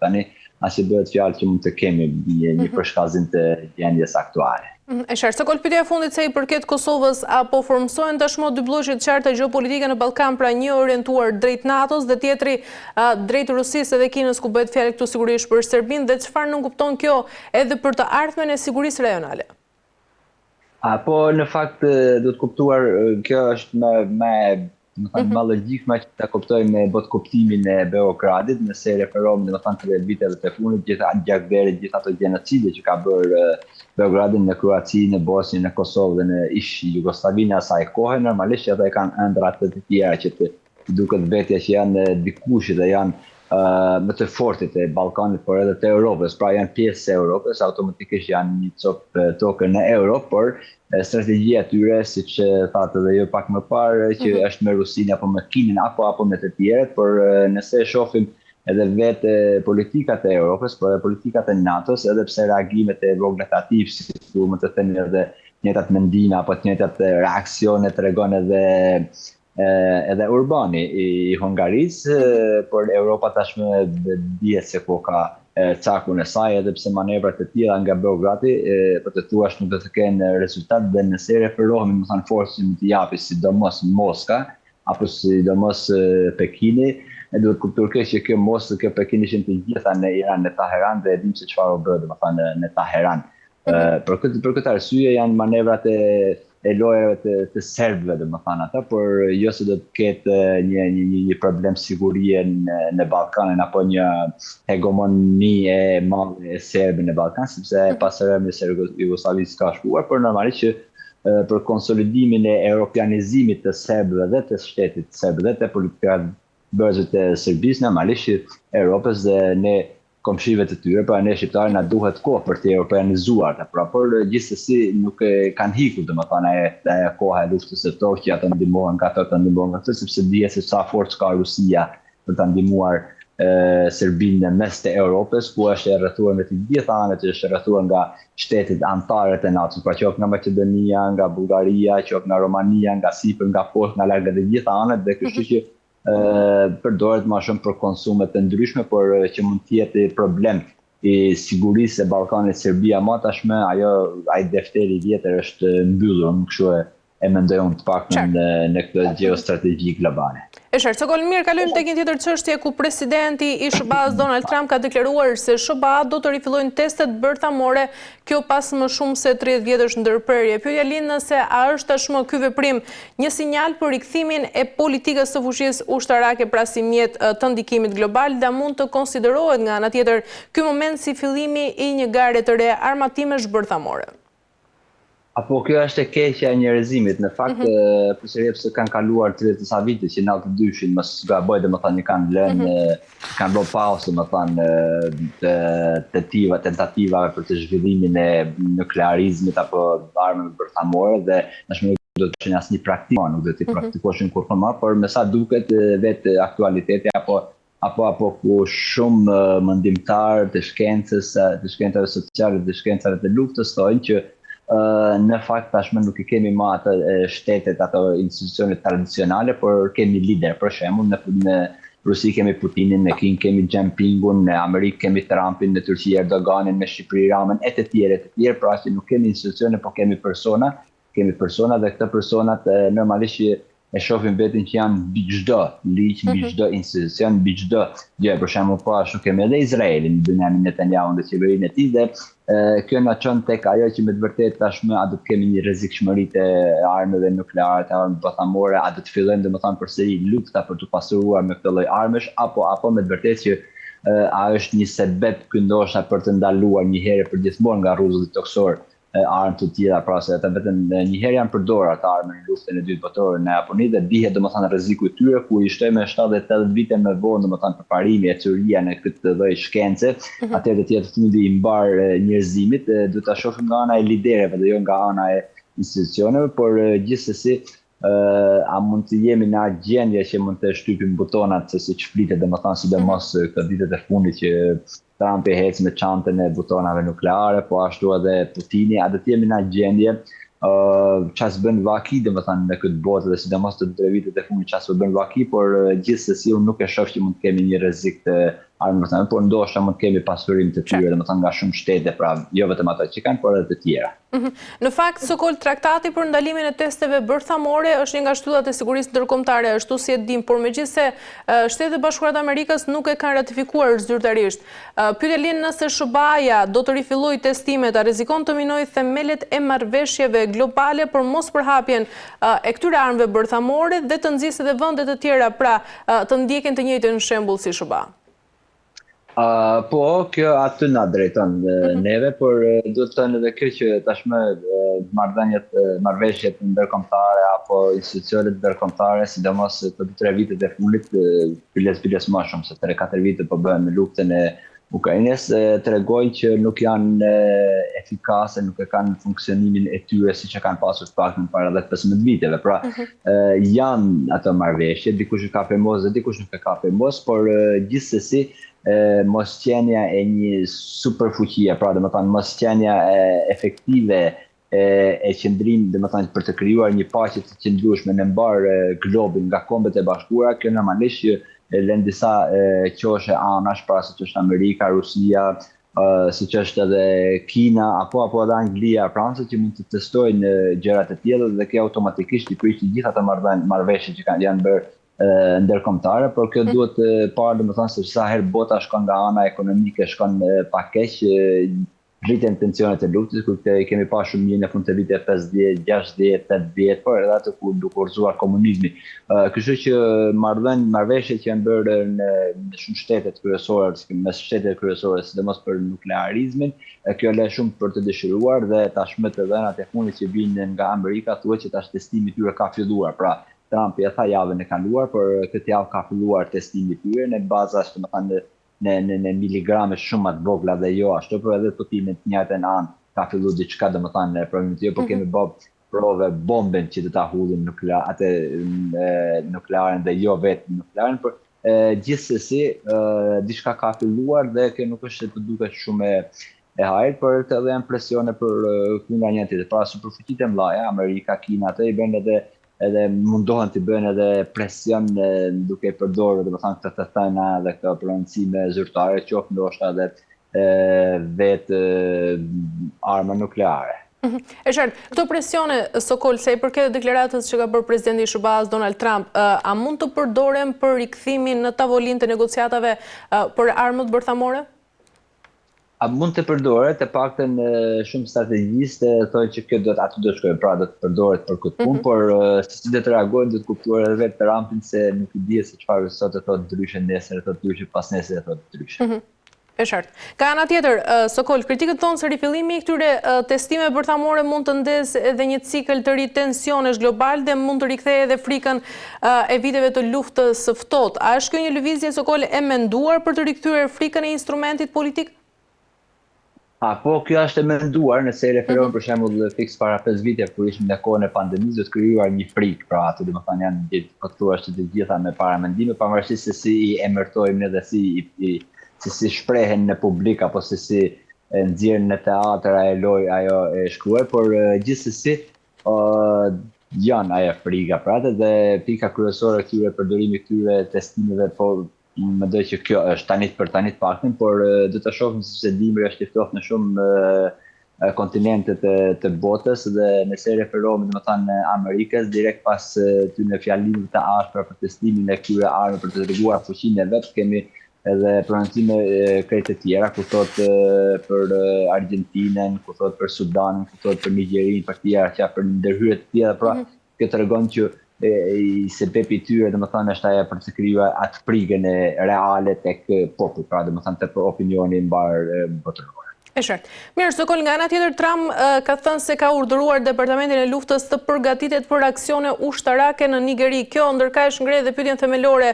tani as që bëhet fjalë që mund të kemi një përshkallëzim të gjendjes aktuale. E qartë, Sokol, pyetja e fundit se i përket Kosovës, apo formësohen tashmë dy bllokë të qarta gjeopolitike në Ballkan, pra një orientuar drejt NATO-s dhe tjetri drejt Rusisë dhe Kinës, ku bëhet fjalë këtu sigurisht për Serbinë, dhe çfarë nuk kupton kjo edhe për të ardhmen e sigurisë rajonale? Po në fakt do të kuptuar, kjo është më logjikme që ta kuptojmë me bot kuptimin e Beogradit, nëse referohem të viteve të fundit gjatë gjithë ato gjenocide që ka bërë Beogradin në Kroaci, në Bosnjë, në Kosovë dhe në ish Jugosllavinë asaj kohe, normalisht që ata e kanë ëndrat të tjera që të duket vetja që janë dikush dhe janë më të fortit e Ballkanit, por edhe të Europës, pra janë pjesë e Europës, automatikisht janë një copë tokë në Europë, por strategjia e tyre, siç thatë edhe jo pak më parë, që është me Rusinë apo me Kinën apo me të tjerët, por nëse shohim edhe vetë politikat e Europës, por edhe politikat e NATO-s, edhe pse reagimet e vogla të atij, si më të thënë edhe njëjtat mendime apo të njëjtat reaksione tregon edhe Urbani i Hungarisë, por Europa tashmë dihet se ku ka cakun e saj, edhe pse manevrat e tilla nga Beogradi, për të thuash nuk do të kenë rezultat, dhe nëse referohemi forcën që t'i japi sidomos Moska apo sidomos Pekini, duhet kuptuar që kjo Moskë, kjo Pekin ishin të gjitha në Iran, në Teheran, dhe dim se çfarë u bë në Teheran. Për këtë arsye janë manevrat e lojrave të serbëve, ata, por jo se do të ketë një problem sigurie në Ballkanin apo një hegemoni e madhe e serbë në Ballkan, sepse pasërimi i Jugosllavisë ka shkuar, por normalisht që për konsolidimin e europianizimit të serbëve dhe të shtetit serb dhe të politikave bërëzit e Serbisë, normalisht që Europës dhe ne komshive të tyre, pra ne shqiptarë na duhet kohë për të europeanizuar, por gjithsesi nuk kanë hikur, ajo koha e luftës së tokë që ata ndihmohen nga ato, sepse dihet se sa forcë ka Rusia për ta ndihmuar Serbinë në mes të Europës, ku është e rrethuar me të gjitha anët, është e rrethuar nga shtetet anëtare të NATO-s, pra qoftë nga Maqedonia, nga Bullgaria, qoftë nga Romania, nga Sipër, nga Poshtë, nga larg të gjitha anët, dhe kështu që përdoret më shumë për konsume të ndryshme, por që mund të jetë problem i sigurisë e Ballkanit Serbia më tashmë, ai defteri i vjetër është mbyllur, nuk kështu e mendoj unë të paktën në këtë geostrategji globale. E qartë, Sokol, mirë, kalojmë tek një tjetër çështje ku presidenti i SBA-s Donald Trump ka deklaruar se SBA do të rifillojnë testet bërthamore, kjo pas më shumë se 30 vjetësh ndërprerje. Pyetja lind nëse a është tashmë ky veprim një sinjal për rikthimin e politikës së fuqisë ushtarake, pra si mjet të ndikimit global, dhe mund të konsiderohet nga ana tjetër ky moment si fillimi i një gare të re armatimesh bërthamore? Apo kjo është e keqja e njerëzimit, në fakt, përse kanë kaluar 30 sa vite që 92-shin, mos gaboj, kanë lënë, kanë bërë pauzë, tentativave për të zhvillimin e nuklearizmit apo armëve bërthamore, dhe tashmë nuk do të qenë asnjë praktikë, nuk do të praktikoheshin kurrë më, por me sa duket vetë aktualiteti apo ku shumë mendimtar të shkencës, të shkencave sociale, të shkencave të luftës thonë që në fakt tashmë nuk i kemi më ato shtetet, ato institucione tradicionale, por kemi lider. Për shembull, në Rusi kemi Putinin, në Kinë kemi Jinpingun, në Amerikë kemi Trumpin, në Turqi Erdoganin, në Shqipëri Ramën, e të tjerë, pra që nuk kemi institucione, por kemi persona, dhe këto personat normalisht që e shohim vetin që janë mbi çdo ligj, mbi çdo institucion, mbi çdo gjë. Për shembull, po ashtu kemi edhe Izraelin, Benjamin Netanyahu dhe qeverinë e tij, dhe kjo na çon tek ajo që me të vërtetë tashmë a do të kemi një rrezikshmëri të armëve nukleare, të armëve bothamore, a do të fillojmë përsëri lufta për të pasuruar me këtë lloj armësh, apo me të vërtetë që a është një sebeb ky ndoshta për të ndaluar një herë përgjithmonë nga rrugët toksor armë të tjera, pra se ata vetëm një herë janë përdorur atë armën në luftën e dytë botërore në Japoni, dhe dihet rreziku i tyre, ku i shtoj me 70-80 vite më vonë përparimi e teoria në këtë lloj shkence, atëherë do të jetë fundi i mbar njerëzimit, duhet ta shohim nga ana e liderëve dhe jo nga ana e institucioneve, por gjithsesi a mund të jemi në atë gjendje që mund të shtypim butonat, se siç flitet sidomos këtë ditët e fundit që Trump e hec me çantën e butonave nukleare, po ashtu edhe Putini, a do të jemi në atë gjendje çfarë bën vaki, në këtë botë, dhe sidomos të 3 vitet e fundit çfarë bën vaki, por gjithsesi unë nuk e shoh që mund të kemi një rrezik të armë, por ndoshta mund të kemi pasurim të tyre, domethënë nga shumë shtete, pra jo vetëm ato që kanë, por edhe të tjera. Në fakt, Sokol, traktati për ndalimin e testeve bërthamore është një nga shtyllat e sigurisë ndërkombëtare, ashtu si e dim, por megjithëse Shtetet e Bashkuara të Amerikës nuk e kanë ratifikuar zyrtarisht. Pyetja lind nëse SBA-ja do të rifillojë testimet, a rrezikon të minojë themelet e marrëveshjeve globale për mos përhapjen e këtyre armëve bërthamore dhe të nxjisë edhe vende të tjera, pra të ndjekin të njëjtën shembull si SBA. Po, kjo aty na drejton neve, por duhet të thënë edhe kjo që tashmë marrëveshjet ndërkombëtare apo institucionet ndërkombëtare, sidomos të 2-3 vitet e fundit, piles më shumë se 3-4 vite po bëhen në luftën e Ukrainës, tregojnë që nuk janë efikase, nuk e kanë funksionimin e tyre siç e kanë pasur paktën para 10-15 viteve. Pra, janë ato marrëveshje, dikush e ka firmos dhe dikush nuk e ka firmos, por gjithsesi mosqenia e një superfuqie, pra domethënë mosqenia efektive e qëndrim, domethënë për të krijuar një paqe të qëndrueshme në mbar globin nga Kombet e Bashkuara, kjo normalisht lën disa qoshe anash, pra siç është Amerika, Rusia, siç është edhe Kina, apo edhe Anglia, Franca, që mund të testojnë gjërat e tilla dhe kjo automatikisht i prish gjithë ato marrëveshje që janë bërë ndërkombëtare, por kjo duhet parë, domethënë se sa herë bota shkon nga ana ekonomike, shkon pa keq, rritjen tensionet e luftës, kur kemi pasur shumë mirë në fund të viteve 50, 60, 80, por edhe atë kur dukurzuar komunizmi. Kështu që marrëveshjet që janë bërë në shumë shtetet kryesore, mes shtetet kryesore, sidomos për nuklearizmin, kjo lë shumë për të dëshiruar dhe tashmë të dhënat e fundit që vijnë nga Amerika thuhet që tash testimi i tyre ka filluar. Pra, Trump ja tha javën e kaluar, por këtë javë ka filluar testimi i tyre në baza, domethënë në miligrame shumë të vogla dhe jo ashtu, por edhe totimin të njëjtën anë ka filluar diçka, domethënë provim të jo, por kemi bërë prove bomben që do ta hullin nuklearen dhe jo vetëm nuklearen, por gjithsesi diçka ka filluar dhe kjo nuk është të duket shumë e hajër, por të edhe janë presione për nga një tjetër. Pra superfuqitë e mëdha, Amerika, Kina, ato i bën edhe mundohen të bëjnë edhe presion duke përdorur, domethënë këtë të thëna dhe këto pronësime zyrtare, qoftë ndoshta edhe vetë arma nukleare. E qartë, këto presione, Sokol, se i përket deklaratës që ka bërë presidenti i SBA-s Donald Trump, a mund të përdoren për rikthimin në tavolinë të negociatave për armët bërthamore? A mund të përdoret, të paktën shumë strategjitë thonë që kjo aty do të shkojë, pra do të përdoret për këtë punë, por si do të reagojnë do të kuptuar edhe vetë Trumpin se nuk i dihet se çfarë sot e thotë ndryshe, nesër e thotë ndryshe, pas nesër e thotë ndryshe. E qartë. Ka ana tjetër, Sokol, kritikët thonë se rifillimi i këtyre testimeve bërthamore mund të ndezë edhe një cikël të ri tensionesh global dhe mund të rikthejë edhe frikën e viteve të luftës së ftohtë. A është kjo një lëvizje, Sokol, e menduar për të rikthyer frikën e instrumentit politik? Po, kjo është e menduar, nëse i referohen për shembull fiks para 5 vite kur ishim në kohën e pandemisë, do të krijuar një frikë, pra aty domethënë janë pothuajse të gjitha me paramendime, pavarësisht se si i emërtojmë ne dhe si shprehen në publik apo si nxjerrin në teatr ajo e shkruar, por gjithsesi janë ajo frika, pra dhe pika kryesore këtyre përdorimit këtyre testimeve, po mendoj që kjo është tanit për tanit paktën, por do të shohim se dimri është i ftohtë në shumë kontinente të botës dhe nëse referohemi domethënë në Amerikës direkt pas tyre fjalimeve të ashpra për testimin e këtyre armëve për të treguar fuqinë e vet, kemi edhe pronësime krejt të tjera, ku thot për Argjentinën, ku thot për Sudanin, ku thot për Nigerinë, për tjera që për ndërhyrje të tjera, pra kjo tregon që se bepi tyre domethënë është ajo për të krijuar atë frikën e reale tek populli, pra domethënë tek opinioni mbar botëror. E qartë. Mirë, Sokol, nga ana tjetër Trump ka thënë se ka urdhëruar Departamentin e Luftës të përgatitet për aksione ushtarake në Nigeri. Kjo ndërkaq ngre dhe pyetjen themelore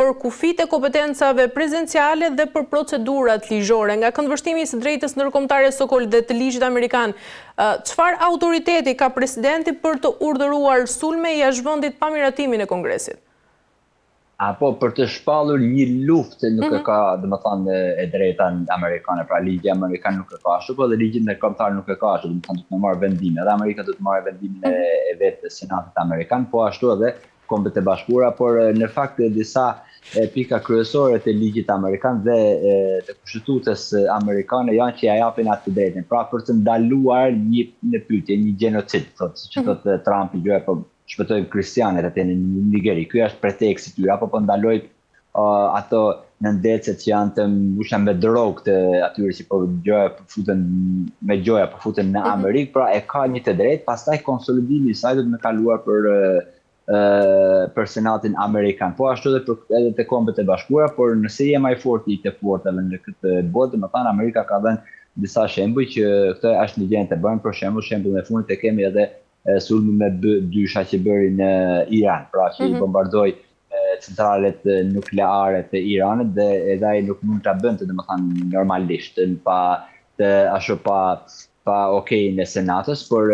për kufit e kompetencave prezenciale dhe për procedurat ligjore. Nga këndvështrimi i së drejtës ndërkombëtare, Sokol, dhe të ligjit amerikan, çfarë autoriteti ka presidenti për të urdhëruar sulme jashtë vendit pa miratimin e Kongresit? Apo për të shpallur një luftë nuk e ka, domethënë, e drejta amerikane, pra ligji amerikan nuk e ka ashtu, po dhe ligji ndërkombëtar nuk e ka ashtu, domethënë do të marrë vendime. Edhe Amerika do të marrë vendimin e vetë Senatit amerikan, po ashtu edhe Kombet e Bashkuara, por në fakt disa pika kryesore të ligjit amerikan dhe të kushtetutës amerikane janë që ja japin atë drejtën. Pra për të ndaluar një pyetje, një genocid, që thotë Trumpi, gjë po shpëtojmë kristianet atë në Nigeri. Ky është preteksti i tyre, apo po ndalojnë ato nëndecet që janë të mbushura me drogë të atyre që po futen në Amerikë, pra e ka një të drejtë, pastaj konsolidimi i saj do të më kaluar për Senatin Amerikan. Po ashtu edhe të Kombet e Bashkuara, por nëse je më i fortë i të fortave në këtë botë, do të thënë Amerika ka dhënë disa shembuj që këtë është një gjë të bën, për shembull e fundit e kemi edhe sulmi me dysha që bëri në Iran, pra që i bombardoi centralet nukleare të Iranit dhe edhe ai nuk mund ta bënte, domethënë normalisht, pa okejin e Senatës, por